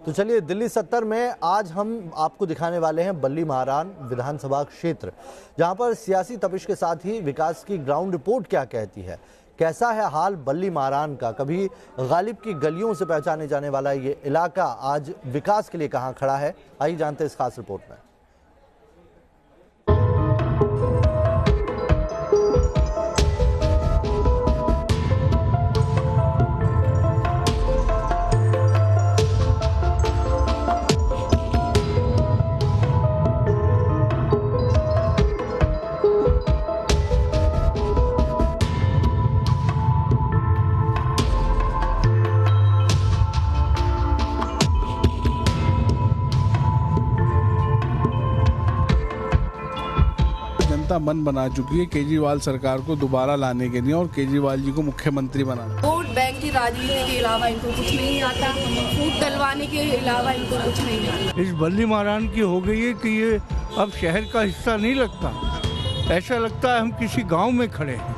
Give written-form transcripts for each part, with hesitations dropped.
तो चलिए दिल्ली 70 में आज हम आपको दिखाने वाले हैं बल्ली महारान विधानसभा क्षेत्र, जहां पर सियासी तपिश के साथ ही विकास की ग्राउंड रिपोर्ट क्या कहती है। कैसा है हाल बल्ली महारान का। कभी गालिब की गलियों से पहचाने जाने वाला ये इलाका आज विकास के लिए कहां खड़ा है, आइए जानते हैं इस खास रिपोर्ट में। जनता मन बना चुकी है केजरीवाल सरकार को दोबारा लाने के लिए और केजरीवाल जी को मुख्यमंत्री बनाना। वोट बैंक की राजनीति के अलावा इनको कुछ नहीं आता, फूट डलवाने के अलावा इनको कुछ नहीं आता। इस बल्ली महारान की हो गई है कि ये अब शहर का हिस्सा नहीं लगता, ऐसा लगता है हम किसी गांव में खड़े हैं।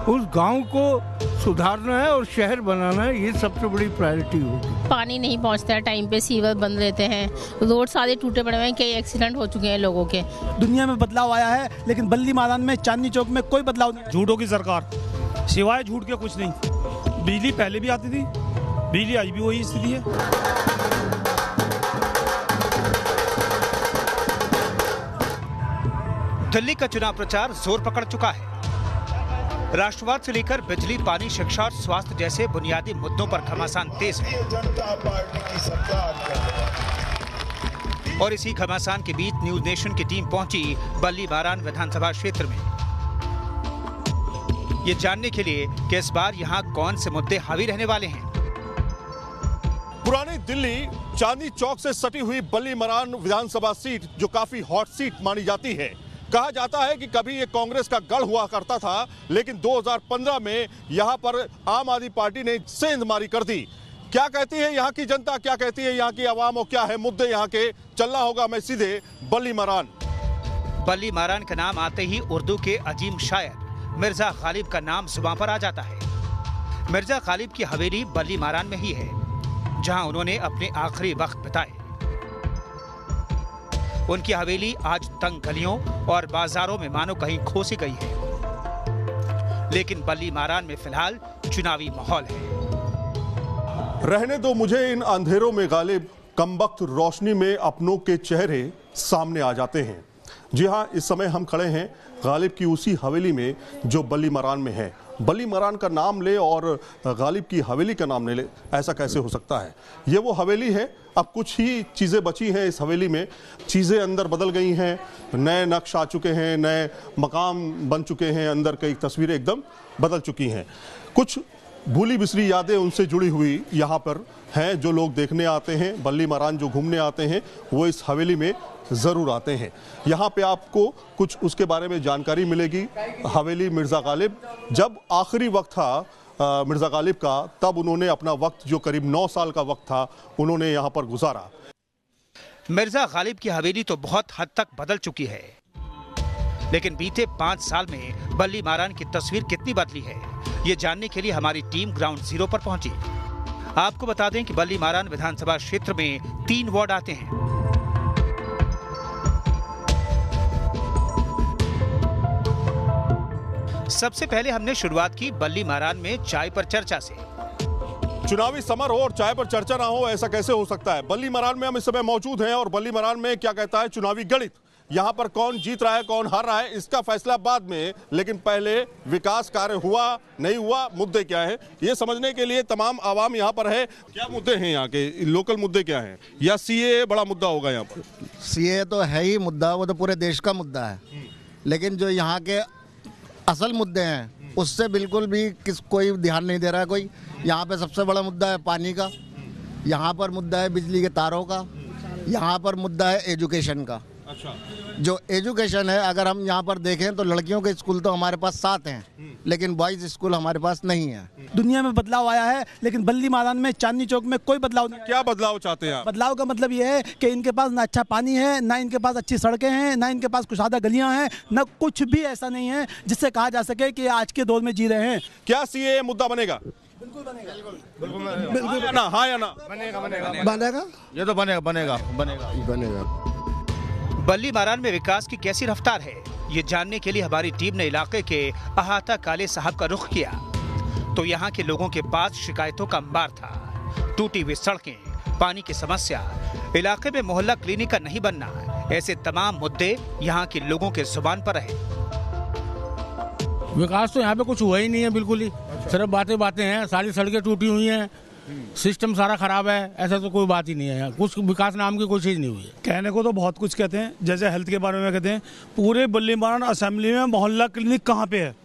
उस गांव को सुधारना है और शहर बनाना है, ये सबसे बड़ी प्रायोरिटी होगी। पानी नहीं पहुंचता है टाइम पे, सीवर बंद रहते हैं, रोड सारे टूटे पड़े हुए हैं, कई एक्सीडेंट हो चुके हैं लोगों के। दुनिया में बदलाव आया है, लेकिन बल्ली महारान में चांदनी चौक में कोई बदलाव नहीं। झूठों की सरकार, सिवाय झूठ के कुछ नहीं। बिजली पहले भी आती थी, बिजली आज भी वही स्थिति है। दिल्ली का चुनाव प्रचार जोर पकड़ चुका है। राष्ट्रवाद से लेकर बिजली, पानी, शिक्षा और स्वास्थ्य जैसे बुनियादी मुद्दों पर घमासान तेज है। और इसी घमासान के बीच न्यूज नेशन की टीम पहुंची बल्ली महारान विधानसभा क्षेत्र में, ये जानने के लिए कि इस बार यहां कौन से मुद्दे हावी रहने वाले हैं। पुरानी दिल्ली चांदनी चौक से सटी हुई बल्ली महारान विधानसभा सीट जो काफी हॉट सीट मानी जाती है। कहा जाता है कि कभी ये कांग्रेस का गढ़ हुआ करता था, लेकिन 2015 में यहां पर आम आदमी पार्टी ने सेंध मारी कर दी। क्या कहती है यहाँ की जनता, क्या कहती है यहाँ की आवाम और क्या है मुद्दे यहाँ के, चलना होगा मैं सीधे बल्ली महारान। बल्ली महारान का नाम आते ही उर्दू के अजीम शायर मिर्जा गालिब का नाम जुबान पर आ जाता है। मिर्जा गालिब की हवेली बल्ली महारान में ही है, जहां उन्होंने अपने आखिरी वक्त बिताए। उनकी हवेली आज तंग गलियों और बाजारों में मानो कहीं खोसी गई है, लेकिन बल्ली महारान में फिलहाल चुनावी माहौल है। रहने दो मुझे इन अंधेरों में गालिब, कमबख्त रोशनी में अपनों के चेहरे सामने आ जाते हैं। जी हाँ, इस समय हम खड़े हैं गालिब की उसी हवेली में जो बल्ली महारान में है। बल्ली महारान का नाम ले और गालिब की हवेली का नाम ले, ऐसा कैसे हो सकता है। ये वो हवेली है, अब कुछ ही चीज़ें बची हैं इस हवेली में। चीज़ें अंदर बदल गई हैं, नए नक्श आ चुके हैं, नए मकाम बन चुके हैं, अंदर कई तस्वीरें एकदम बदल चुकी हैं। कुछ भूली बिसरी यादें उनसे जुड़ी हुई यहाँ पर हैं। जो लोग देखने आते हैं, बल्ली महारान जो घूमने आते हैं, वो इस हवेली में ज़रूर आते हैं। यहाँ पे आपको कुछ उसके बारे में जानकारी मिलेगी। हवेली मिर्ज़ा गालिब, जब आखिरी वक्त था मिर्ज़ा गालिब का, तब उन्होंने अपना वक्त जो करीब 9 साल का वक्त था, उन्होंने यहाँ पर गुजारा। मिर्जा गालिब की हवेली तो बहुत हद तक बदल चुकी है, लेकिन बीते 5 साल में बल्ली महारान की तस्वीर कितनी बदली है, ये जानने के लिए हमारी टीम ग्राउंड जीरो पर पहुंची। आपको बता दें कि बल्ली महारान विधानसभा क्षेत्र में 3 वार्ड आते हैं। सबसे पहले हमने शुरुआत की बल्ली महारान में चाय पर चर्चा से। चुनावी समर हो और चाय पर चर्चा ना हो, ऐसा कैसे हो सकता है। बल्ली महारान में हम इस समय मौजूद हैं और बल्ली महारान में क्या कहता है चुनावी गणित। यहाँ पर कौन जीत रहा है, कौन हार रहा है, इसका फैसला बाद में, लेकिन पहले विकास कार्य हुआ नहीं हुआ, मुद्दे क्या हैं, ये समझने के लिए तमाम आवाम यहाँ पर है। क्या मुद्दे हैं यहाँ के, लोकल मुद्दे क्या हैं, या सीए बड़ा मुद्दा होगा यहाँ पर। सीए तो है ही मुद्दा, वो तो पूरे देश का मुद्दा है, लेकिन जो यहाँ के असल मुद्दे हैं उससे बिल्कुल भी कोई ध्यान नहीं दे रहा है कोई। यहाँ पे सबसे बड़ा मुद्दा है पानी का, यहाँ पर मुद्दा है बिजली के तारों का, यहाँ पर मुद्दा है एजुकेशन का। अच्छा, जो एजुकेशन है, अगर हम यहाँ पर देखें तो लड़कियों के स्कूल तो हमारे पास 7 हैं, लेकिन बॉयज स्कूल हमारे पास नहीं है। दुनिया में बदलाव आया है, लेकिन बल्ली महारान में चांदनी चौक में कोई बदलाव नहीं। क्या बदलाव चाहते हैं आप? बदलाव का मतलब ये है कि इनके पास ना अच्छा पानी है, ना इनके पास अच्छी सड़कें हैं, ना इनके पास कुशादा गलियां हैं, ना कुछ भी ऐसा नहीं है जिससे कहा जा सके कि आज के दौर में जी रहे हैं। क्या सीए मुद्दा बनेगा? बिल्कुल ना, हाँ या ना? बनेगा, ये तो बनेगा। बल्ली मारान में विकास की कैसी रफ्तार है, ये जानने के लिए हमारी टीम ने इलाके के अहाता काले साहब का रुख किया। तो यहाँ के लोगों के पास शिकायतों का अंबार था। टूटी हुई सड़कें, पानी की समस्या, इलाके में मोहल्ला क्लिनिक का नहीं बनना, ऐसे तमाम मुद्दे यहाँ के लोगों के जुबान पर रहे। विकास तो यहाँ पे कुछ हुआ ही नहीं है, बिल्कुल ही सिर्फ बातें हैं। सारी सड़कें टूटी हुई हैं, सिस्टम सारा खराब है, ऐसा तो कोई बात ही नहीं है। यहाँ कुछ विकास नाम की कोई चीज नहीं हुई है। कहने को तो बहुत कुछ कहते हैं, जैसे हेल्थ के बारे में कहते हैं पूरे बल्ली मारान असेंबली में मोहल्ला क्लिनिक कहाँ पे है।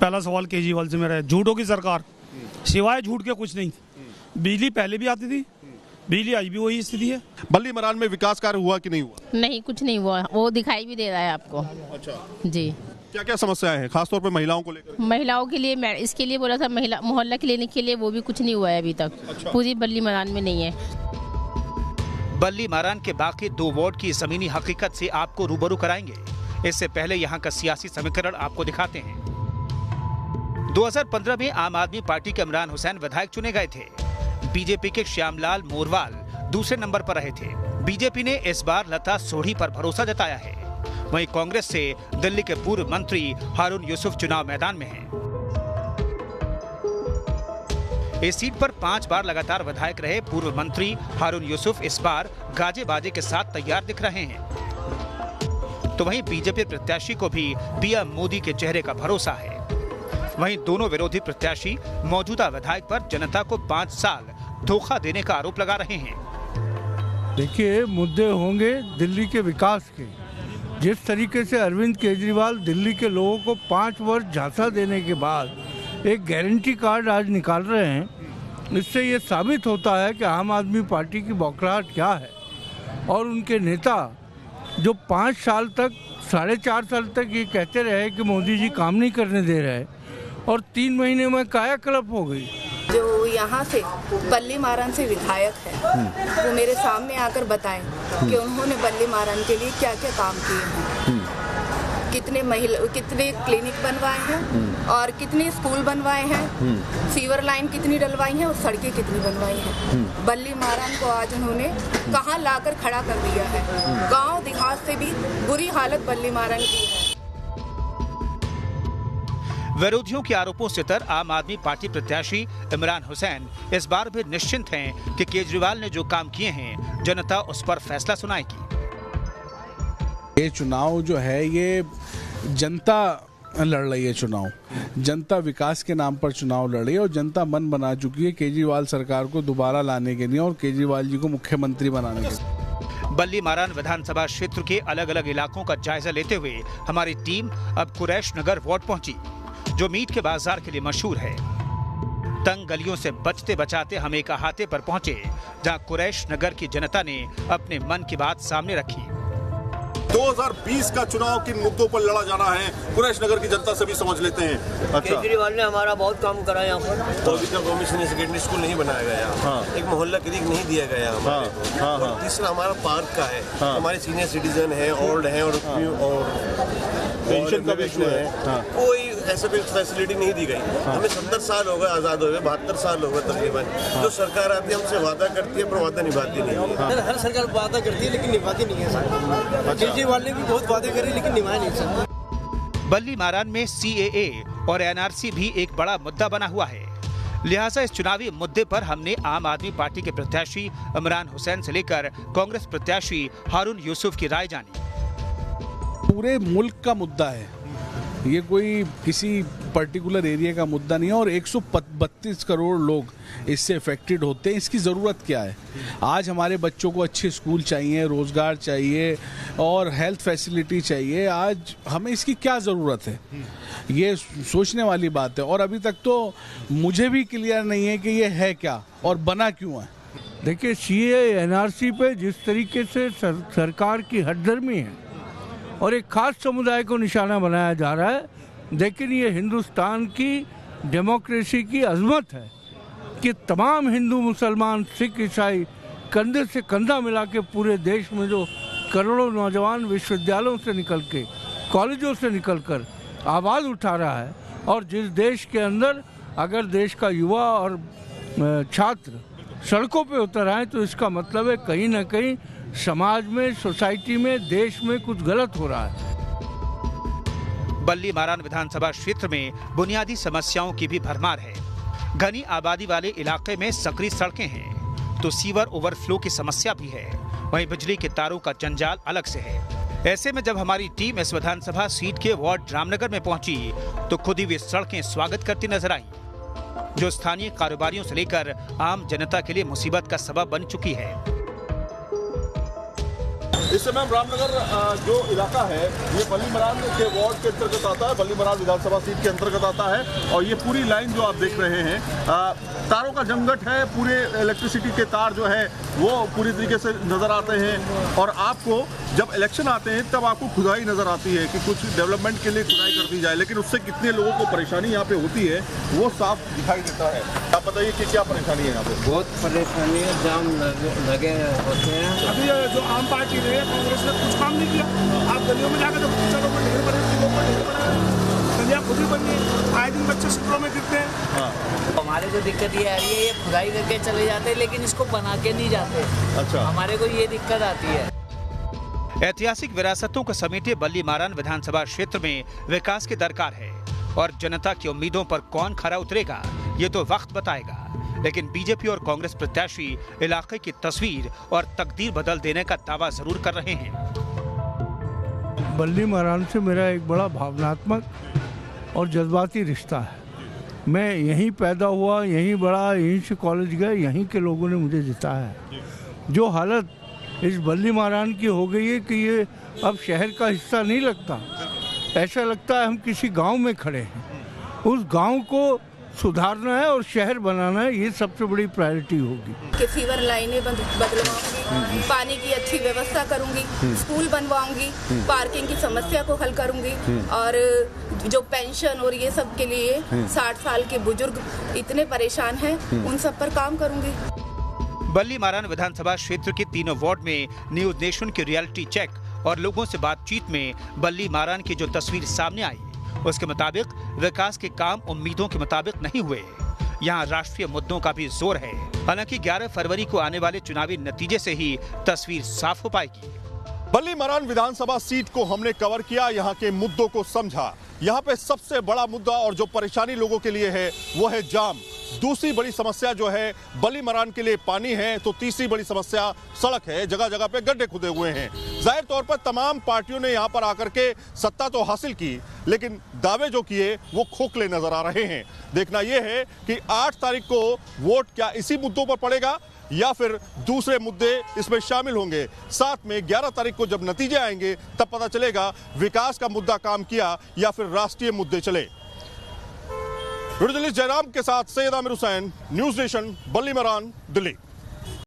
पहला सवाल केजरीवाल से मेरा है। झूठों की सरकार, सिवाय झूठ के कुछ नहीं। बिजली पहले भी आती थी, बिजली आज भी वही स्थिति है। बल्ली मारान में विकास कार्य हुआ कि नहीं हुआ? नहीं, कुछ नहीं हुआ, वो दिखाई भी दे रहा है आपको। अच्छा जी, क्या क्या समस्याएं हैं खासतौर पर महिलाओं को लेकर? महिलाओं के लिए मैं इसके लिए बोला था, महिला मोहल्ला क्लिनिक के लिए, वो भी कुछ नहीं हुआ है अभी तक। अच्छा। पूरी बल्ली मारान में नहीं है। बल्ली मारान के बाकी 2 वार्ड की जमीनी हकीकत से आपको रूबरू कराएंगे। इससे पहले यहाँ का सियासी समीकरण आपको दिखाते हैं। 2015 में आम आदमी पार्टी के इमरान हुसैन विधायक चुने गए थे। बीजेपी के श्यामलाल मोरवाल दूसरे नंबर पर रहे थे। बीजेपी ने इस बार लता सोढ़ी पर भरोसा जताया है। वहीं कांग्रेस से दिल्ली के पूर्व मंत्री हारून यूसुफ चुनाव मैदान में हैं। इस सीट पर 5 बार लगातार विधायक रहे पूर्व मंत्री हारून यूसुफ इस बार गाजे बाजे के साथ तैयार दिख रहे हैं। तो वहीं बीजेपी प्रत्याशी को भी पीएम मोदी के चेहरे का भरोसा है। वहीं दोनों विरोधी प्रत्याशी मौजूदा विधायक पर जनता को 5 साल धोखा देने का आरोप लगा रहे हैं। देखिए, मुद्दे होंगे दिल्ली के विकास के। जिस तरीके से अरविंद केजरीवाल दिल्ली के लोगों को 5 वर्ष झांसा देने के बाद एक गारंटी कार्ड आज निकाल रहे हैं, इससे ये साबित होता है कि आम आदमी पार्टी की बौखलाहट क्या है। और उनके नेता जो 5 साल तक, 4.5 साल तक ये कहते रहे कि मोदी जी काम नहीं करने दे रहे, और 3 महीने में कायाकल्प हो गई। जो यहाँ से बल्ली मारान से विधायक है, वो मेरे सामने आकर बताएं कि उन्होंने बल्ली मारान के लिए क्या क्या काम किए हैं। कितने क्लिनिक बनवाए हैं और कितने स्कूल बनवाए हैं, सीवर लाइन कितनी डलवाई है और सड़कें कितनी बनवाई हैं। बल्ली मारान को आज उन्होंने कहाँ लाकर खड़ा कर दिया है। गांव देहात से भी बुरी हालत बल्ली मारान की है। विरोधियों के आरोपों से तर आम आदमी पार्टी प्रत्याशी इमरान हुसैन इस बार भी निश्चिंत हैं कि केजरीवाल ने जो काम किए हैं जनता उस पर फैसला सुनाएगी। ये चुनाव जो है, ये जनता लड़ रही है चुनाव। जनता विकास के नाम पर चुनाव लड़ रही है और जनता मन बना चुकी है केजरीवाल सरकार को दोबारा लाने के लिए और केजरीवाल जी को मुख्यमंत्री बनाने के लिए। बल्ली मारान विधानसभा क्षेत्र के अलग अलग इलाकों का जायजा लेते हुए हमारी टीम अब कुरैश नगर वार्ड पहुंची, जो मीट के बाजार के लिए मशहूर है। तंग गलियों से बचते बचाते हम एक अहाते पर पहुंचे, जहां कुरैश नगर की जनता ने अपने मन की बात सामने रखी। 2020 का चुनाव किन मुद्दों पर लड़ा जाना है, कुरैश नगर की जनता से भी समझ लेते हैं। अच्छा, केजरीवाल ने हमारा बहुत काम करा यहाँ पर। तो कॉमिशन सेकेंडरी स्कूल नहीं बनाया गया, हाँ। एक मोहल्ला क्लिनिक नहीं दिया गया हमारे को, हाँ, हाँ। तीसरा हमारा पार्क का है, हाँ। हमारे सीनियर सिटीजन है, ओल्ड है और पेंशन का भी इशू है, हाँ। कोई ऐसा कोई फैसिलिटी नहीं दी गई, हाँ। हमें 70 साल हो गए आजाद हो गए, 72 साल हो गए तकरीबन, हाँ। जो सरकार आती है हमसे वादा करती है पर वादा निभाती नहीं है, हाँ। हर सरकार वादा करती है लेकिन निभाती नहीं है। केजरीवाल ने भी बहुत वादे करे लेकिन निभाए नहीं सकते। बल्ली मारान में CAA और NRC भी एक बड़ा मुद्दा बना हुआ है, लिहाजा इस चुनावी मुद्दे पर हमने आम आदमी पार्टी के प्रत्याशी इमरान हुसैन से लेकर कांग्रेस प्रत्याशी हारून यूसुफ की राय जानी। पूरे मुल्क का मुद्दा है ये, कोई किसी पर्टिकुलर एरिया का मुद्दा नहीं है और 132 करोड़ लोग इससे अफेक्टेड होते हैं। इसकी ज़रूरत क्या है? आज हमारे बच्चों को अच्छे स्कूल चाहिए, रोज़गार चाहिए और हेल्थ फैसिलिटी चाहिए। आज हमें इसकी क्या ज़रूरत है, ये सोचने वाली बात है। और अभी तक तो मुझे भी क्लियर नहीं है कि ये है क्या और बना क्यों है। देखिए, CAA NRC पे जिस तरीके से सरकार की हठधर्मी है और एक खास समुदाय को निशाना बनाया जा रहा है, लेकिन ये हिंदुस्तान की डेमोक्रेसी की अजमत है कि तमाम हिंदू, मुसलमान, सिख, ईसाई कंधे से कंधा मिला के पूरे देश में जो करोड़ों नौजवान विश्वविद्यालयों से निकल के, कॉलेजों से निकल कर आवाज़ उठा रहा है और जिस देश के अंदर अगर देश का युवा और छात्र सड़कों पे उतर आए तो इसका मतलब है कहीं ना कहीं समाज में, सोसाइटी में, देश में कुछ गलत हो रहा है। बल्ली मारान विधानसभा क्षेत्र में बुनियादी समस्याओं की भी भरमार है। घनी आबादी वाले इलाके में संकरी सड़कें हैं तो सीवर ओवरफ्लो की समस्या भी है। वहीं बिजली के तारों का जंजाल अलग से है। ऐसे में जब हमारी टीम इस विधानसभा सीट के वार्ड रामनगर में पहुंची तो खुद ही वे सड़कें स्वागत करती नजर आईं, जो स्थानीय कारोबारियों से लेकर आम जनता के लिए मुसीबत का सबब बन चुकी है। इस समय रामनगर जो इलाका है ये बल्ली मारान के वार्ड के अंतर्गत आता है, बल्ली मारान विधानसभा सीट के अंतर्गत आता है। और ये पूरी लाइन जो आप देख रहे हैं तारों का जमघट है। पूरे इलेक्ट्रिसिटी के तार जो है वो पूरी तरीके से नजर आते हैं। और आपको जब इलेक्शन आते हैं तब आपको खुदाई नजर आती है कि कुछ डेवलपमेंट के लिए खुदाई कर दी जाए, लेकिन उससे कितने लोगों को परेशानी यहाँ पे होती है वो साफ दिखाई देता है। आप बताइए कि क्या परेशानी है यहाँ पे? बहुत परेशानी है, जाम लगे होते हैं। अभी जो आम पार्टी ने, कांग्रेस ने कुछ काम नहीं किया। आप गलियों में जाकर गलियाँ खुद ही बनी है, आए दिन बच्चे स्कूलों में गिरते हैं। हमारे को दिक्कत ये आ रही है, ये खुदाई करके चले जाते हैं लेकिन इसको बना के नहीं जाते। अच्छा, हमारे को ये दिक्कत आती है। ऐतिहासिक विरासतों को समेटे बल्ली मारान विधानसभा क्षेत्र में विकास की दरकार है और जनता की उम्मीदों पर कौन खरा उतरेगा ये तो वक्त बताएगा। लेकिन बीजेपी और कांग्रेस प्रत्याशी इलाके की तस्वीर और तकदीर बदल देने का दावा जरूर कर रहे हैं। बल्ली मारान से मेरा एक बड़ा भावनात्मक और जज्बाती रिश्ता है। मैं यहीं पैदा हुआ, यहीं बड़ा, यहीं से कॉलेज गए, यहीं के लोगों ने मुझे जिताया है। जो हालत इस बल्ली मारान की हो गई है कि ये अब शहर का हिस्सा नहीं लगता, ऐसा लगता है हम किसी गांव में खड़े हैं। उस गांव को सुधारना है और शहर बनाना है, ये सबसे बड़ी प्रायोरिटी होगी। कि सीवर लाइनें बदलवाऊंगी, पानी की अच्छी व्यवस्था करूंगी, स्कूल बनवाऊंगी, पार्किंग की समस्या को हल करूंगी और जो पेंशन और ये सब के लिए 60 साल के बुजुर्ग इतने परेशान हैं उन सब पर काम करूंगी। बल्ली मारान विधानसभा क्षेत्र के तीनों वार्ड में न्यूज नेशन की रियलिटी चेक और लोगों से बातचीत में बल्ली मारान की जो तस्वीर सामने आई उसके मुताबिक विकास के काम उम्मीदों के मुताबिक नहीं हुए। यहाँ राष्ट्रीय मुद्दों का भी जोर है। हालांकि 11 फरवरी को आने वाले चुनावी नतीजे से ही तस्वीर साफ हो पाएगी। बल्ली मारान विधानसभा सीट को हमने कवर किया, यहाँ के मुद्दों को समझा। यहाँ पे सबसे बड़ा मुद्दा और जो परेशानी लोगों के लिए है वो है जाम। दूसरी बड़ी समस्या जो है बल्ली मारान के लिए पानी है, तो तीसरी बड़ी समस्या सड़क है। जगह जगह पे गड्ढे खुदे हुए हैं। जाहिर तौर पर तमाम पार्टियों ने यहाँ पर आकर के सत्ता तो हासिल की, लेकिन दावे जो किए वो खोखले नजर आ रहे हैं। देखना यह है कि 8 तारीख को वोट क्या इसी मुद्दों पर पड़ेगा या फिर दूसरे मुद्दे इसमें शामिल होंगे। साथ में 11 तारीख को जब नतीजे आएंगे तब पता चलेगा विकास का मुद्दा काम किया या फिर राष्ट्रीय मुद्दे चले। जर्नलिस्ट जयराम के साथ सैयद आमिर हुसैन, न्यूज नेशन, बल्ली मारान, दिल्ली।